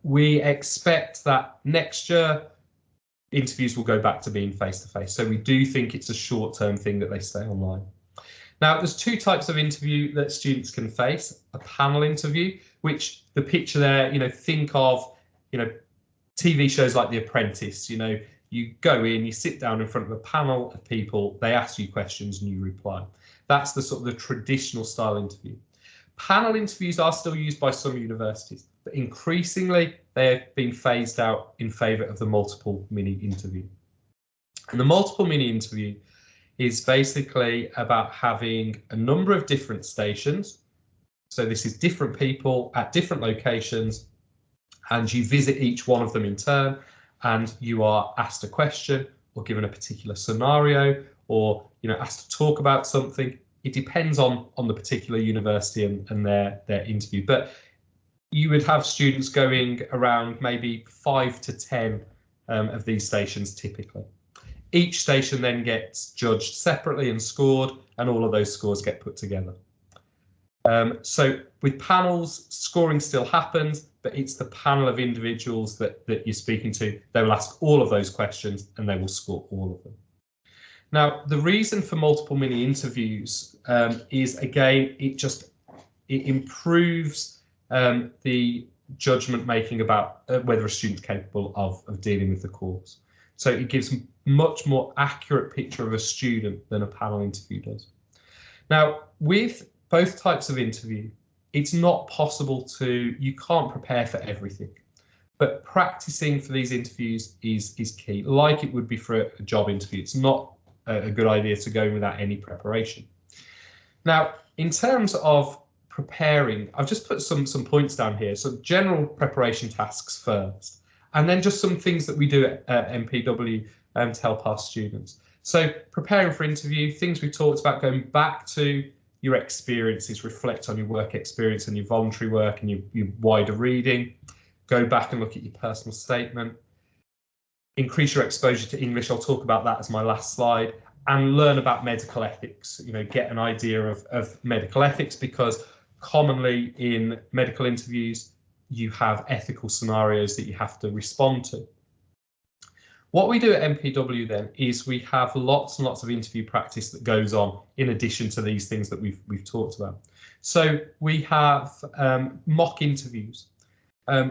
We expect that next year interviews will go back to being face-to-face. So we do think it's a short-term thing that they stay online. Now, there's two types of interview that students can face. A panel interview, which the picture there, you know, think of, you know, TV shows like The Apprentice. You know, you go in, you sit down in front of a panel of people, they ask you questions and you reply. That's the sort of the traditional style interview. Panel interviews are still used by some universities, but increasingly they have been phased out in favour of the multiple mini interview. And the multiple mini interview is basically about having a number of different stations. So this is different people at different locations, and you visit each one of them in turn, and you are asked a question or given a particular scenario, or, you know, asked to talk about something. It depends on the particular university and their interview, but you would have students going around maybe 5 to 10 of these stations typically. Each station then gets judged separately and scored, and all of those scores get put together. So with panels, scoring still happens, but it's the panel of individuals that you're speaking to. They will ask all of those questions and they will score all of them. Now, the reason for multiple mini interviews is, again, it improves the judgment making about whether a student's capable of dealing with the course. So it gives a much more accurate picture of a student than a panel interview does. Now, with both types of interview, it's not possible you can't prepare for everything, but practicing for these interviews is key, like it would be for a job interview. It's not a good idea to go without any preparation. Now, in terms of preparing, I've just put some points down here. So general preparation tasks first, and then just some things that we do at MPW to help our students. So preparing for interview, things we talked about, going back to your experiences, reflect on your work experience and your voluntary work and your wider reading. Go back and look at your personal statement. Increase your exposure to English. I'll talk about that as my last slide. And learn about medical ethics. Get an idea of medical ethics, because commonly in medical interviews, you have ethical scenarios that you have to respond to. What we do at MPW then is we have lots and lots of interview practice that goes on in addition to these things that we've talked about. So we have mock interviews.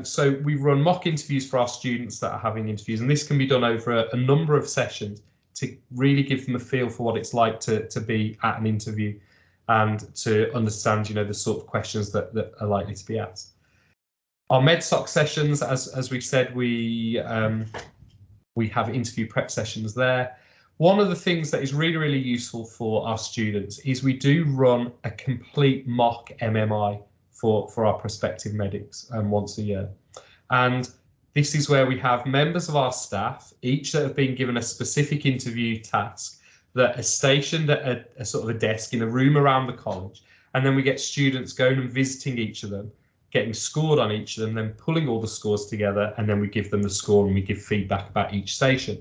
So we run mock interviews for our students that are having interviews, and this can be done over a number of sessions to really give them a feel for what it's like to be at an interview and to understand, the sort of questions that are likely to be asked. Our MedSoc sessions, as we've said, we have interview prep sessions there. One of the things that is really, really useful for our students is we do run a complete mock MMI for our prospective medics once a year. And this is where we have members of our staff, each that have been given a specific interview task, that are stationed at a sort of a desk in a room around the college. And then we get students going and visiting each of them, getting scored on each of them, then pulling all the scores together, and then we give them the score and we give feedback about each station.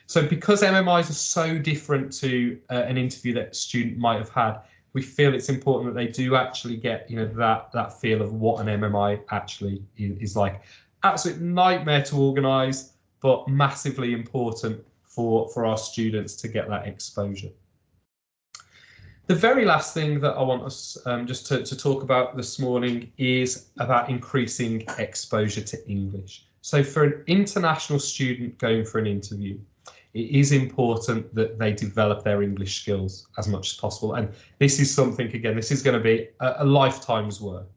So because MMIs are so different to an interview that a student might have had, we feel it's important that they do actually get that feel of what an MMI actually is like. Absolute nightmare to organise, but massively important for our students to get that exposure. The very last thing that I want us just to talk about this morning is about increasing exposure to English. So for an international student going for an interview, it is important that they develop their English skills as much as possible. And this is something, again, this is going to be a lifetime's work.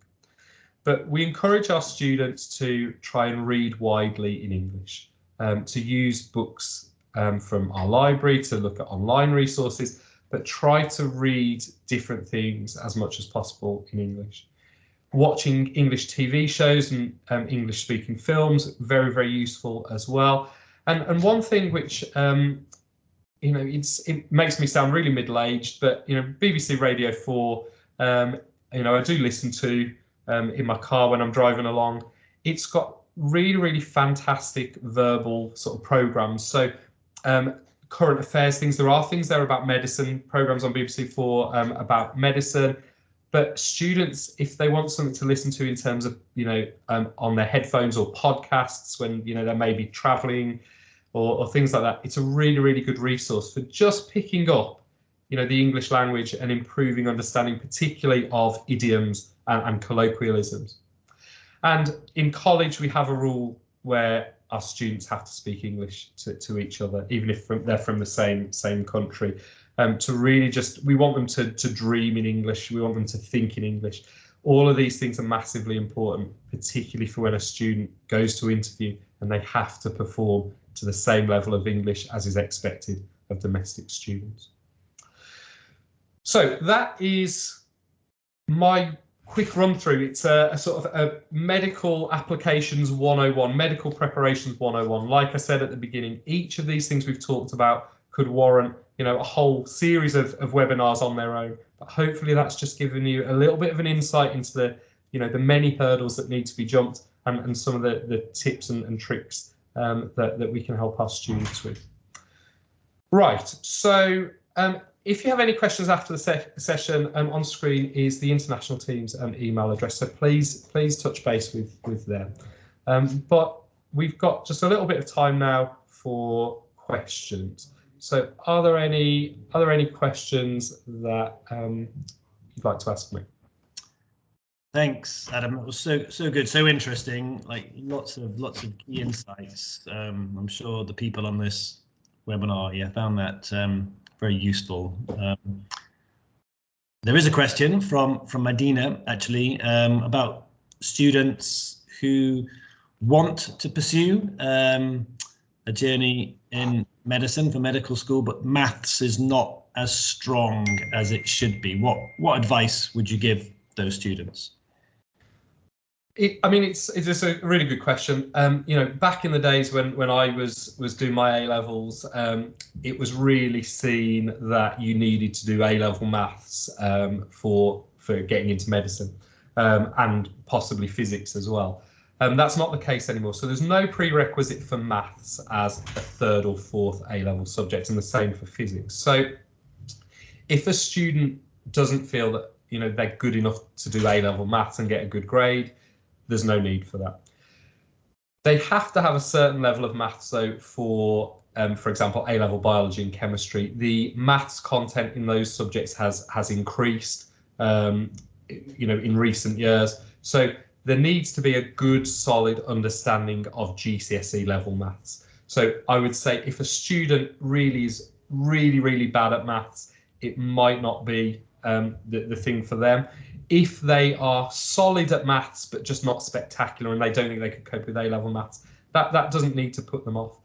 But we encourage our students to try and read widely in English, to use books from our library, to look at online resources, but try to read different things as much as possible in English. Watching English TV shows and English speaking films, very, very useful as well. And one thing which, it makes me sound really middle-aged, but, BBC Radio 4, I do listen to in my car when I'm driving along. It's got really, really fantastic verbal sort of programs. So current affairs things, there are things there about medicine, programs on BBC 4 about medicine. But students, if they want something to listen to in terms of, on their headphones or podcasts when, they may be traveling or things like that, it's a really, really good resource for just picking up, the English language and improving understanding, particularly of idioms and colloquialisms. And in college, we have a rule where our students have to speak English to each other, even if they're from the same country. To really we want them to dream in English. We want them to think in English. All of these things are massively important, particularly for when a student goes to interview and they have to perform to the same level of English as is expected of domestic students. So that is my quick run through. It's a sort of a medical applications 101, medical preparations 101. Like I said at the beginning, each of these things we've talked about could warrant, a whole series of webinars on their own. But hopefully that's just given you a little bit of an insight into the, the many hurdles that need to be jumped and some of the tips and tricks that we can help our students with. Right, so if you have any questions after the session, on screen is the international team's email address, so please touch base with them. But we've got just a little bit of time now for questions. So are there any questions that you'd like to ask me? Thanks, Adam. That was so good, so interesting. Like lots of key insights. I'm sure the people on this webinar, found that very useful. There is a question from Medina actually about students who want to pursue a journey in medicine for medical school, but maths is not as strong as it should be. What advice would you give those students? I mean, it's a really good question. You know, back in the days when I was doing my A levels, it was really seen that you needed to do A level maths for getting into medicine, and possibly physics as well. That's not the case anymore. So there's no prerequisite for maths as a third or fourth A level subject, and the same for physics. So if a student doesn't feel that they're good enough to do A level maths and get a good grade, there's no need for that. They have to have a certain level of maths though for example, A-level biology and chemistry. The maths content in those subjects has increased, in recent years. So there needs to be a good, solid understanding of GCSE level maths. So I would say if a student really is really bad at maths, it might not be the thing for them. If they are solid at maths but just not spectacular and they don't think they could cope with A-level maths, that doesn't need to put them off.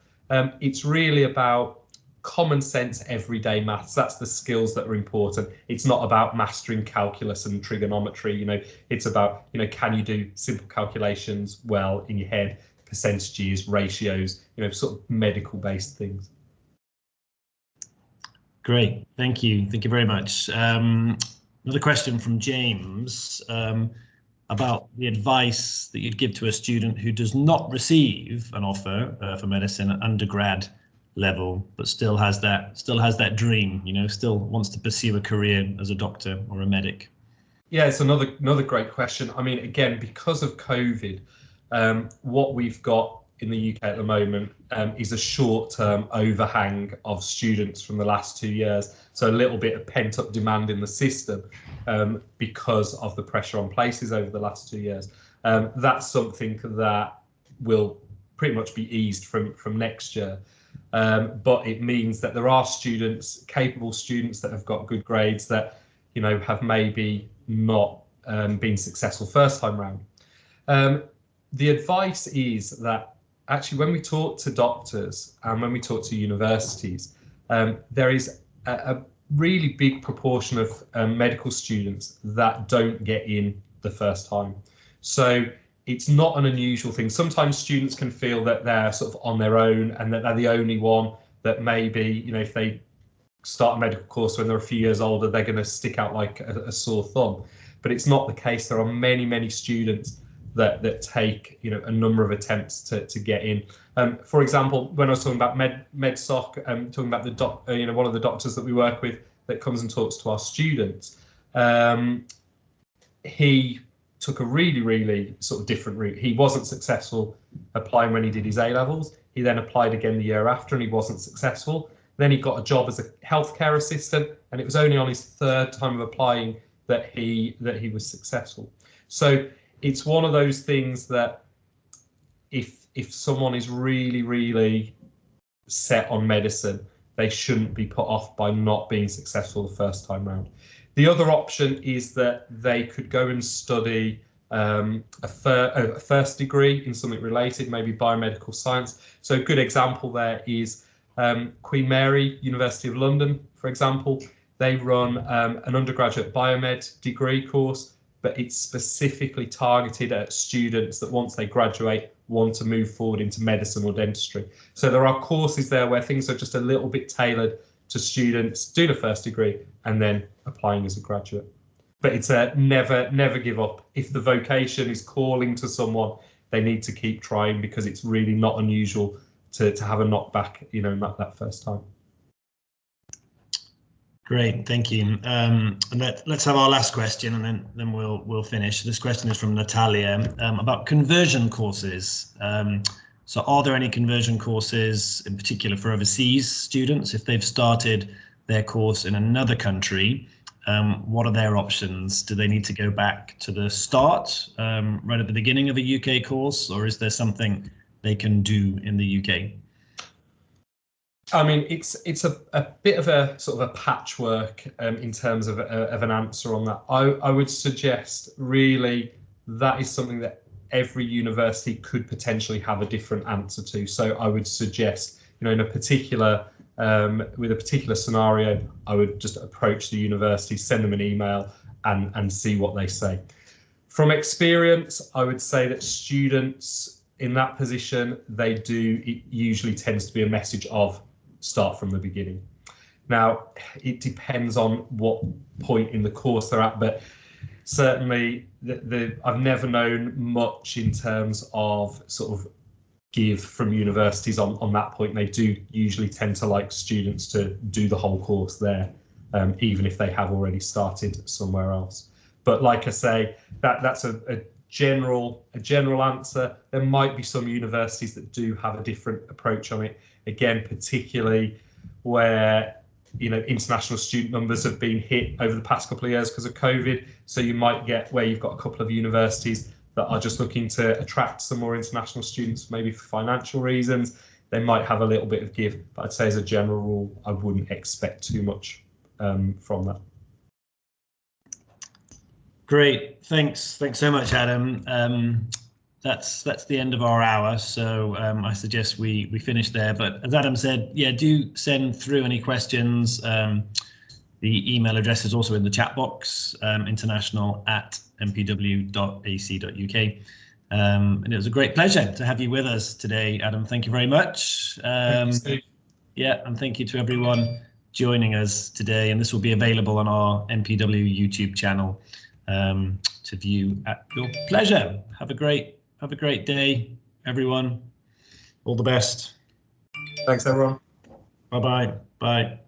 It's really about common sense everyday maths. That's the skills that are important. It's not about mastering calculus and trigonometry. It's about can you do simple calculations well in your head, percentages, ratios, sort of medical based things. Great, thank you very much. Another question from James about the advice that you'd give to a student who does not receive an offer for medicine at undergrad level, but still has that dream, still wants to pursue a career as a doctor or a medic. Yeah, it's another great question. I mean, again, because of COVID, what we've got in the UK at the moment is a short-term overhang of students from the last 2 years. So a little bit of pent-up demand in the system because of the pressure on places over the last 2 years. That's something that will pretty much be eased from next year. But it means that there are students, capable students that have got good grades that, have maybe not been successful first time round. The advice is that actually when we talk to doctors and when we talk to universities, there is a really big proportion of medical students that don't get in the first time. So it's not an unusual thing. Sometimes students can feel that they're sort of on their own and that they're the only one that maybe, if they start a medical course when they're a few years older, they're going to stick out like a sore thumb. But it's not the case. There are many students that take a number of attempts to get in. For example, when I was talking about MedSoc, talking about the one of the doctors that we work with that comes and talks to our students, he took a really sort of different route. He wasn't successful applying when he did his A levels. He then applied again the year after and he wasn't successful. Then he got a job as a healthcare assistant, and it was only on his third time of applying that he was successful. So it's one of those things that if someone is really set on medicine, they shouldn't be put off by not being successful the first time round. The other option is that they could go and study a first degree in something related, maybe biomedical science. So a good example there is Queen Mary, University of London, for example. They run an undergraduate biomed degree course, but it's specifically targeted at students that once they graduate want to move forward into medicine or dentistry. So there are courses there where things are just a little bit tailored to students doing a first degree and then applying as a graduate. But it's a never give up. If the vocation is calling to someone, they need to keep trying, because it's really not unusual to have a knockback, that first time. Great, thank you. And let's have our last question, and then we'll finish. This question is from Natalia about conversion courses. So are there any conversion courses in particular for overseas students if they've started their course in another country what are their options? Do they need to go back to the start, right at the beginning of a UK course, or is there something they can do in the UK? I mean, it's a bit of a sort of a patchwork in terms of an answer on that. I would suggest really that is something that every university could potentially have a different answer to. So I would suggest, you know, in a particular with a particular scenario, I would just approach the university, send them an email, and see what they say. From experience, I would say that students in that position, it usually tends to be a message of start from the beginning. Now, it depends on what point in the course they're at, but certainly I've never known much in terms of sort of give from universities on that point. They do usually tend to like students to do the whole course there, even if they have already started somewhere else. But like I say, that's a general answer. There might be some universities that do have a different approach on it. Again, particularly where, you know, international student numbers have been hit over the past couple of years because of COVID. So you might get where you've got a couple of universities that are just looking to attract some more international students, maybe for financial reasons. They might have a little bit of give, but I'd say as a general rule, I wouldn't expect too much from that. Great, thanks so much, Adam. That's the end of our hour, so I suggest we finish there. But as Adam said, yeah, do send through any questions. The email address is also in the chat box, international@mpw.ac.uk. And it was a great pleasure to have you with us today, Adam. Thank you very much. Thank you, Steve. Yeah, and thank you to everyone joining us today. And this will be available on our MPW YouTube channel to view at your pleasure. Have a great day, everyone. All the best. Thanks, everyone. Bye-bye. Bye.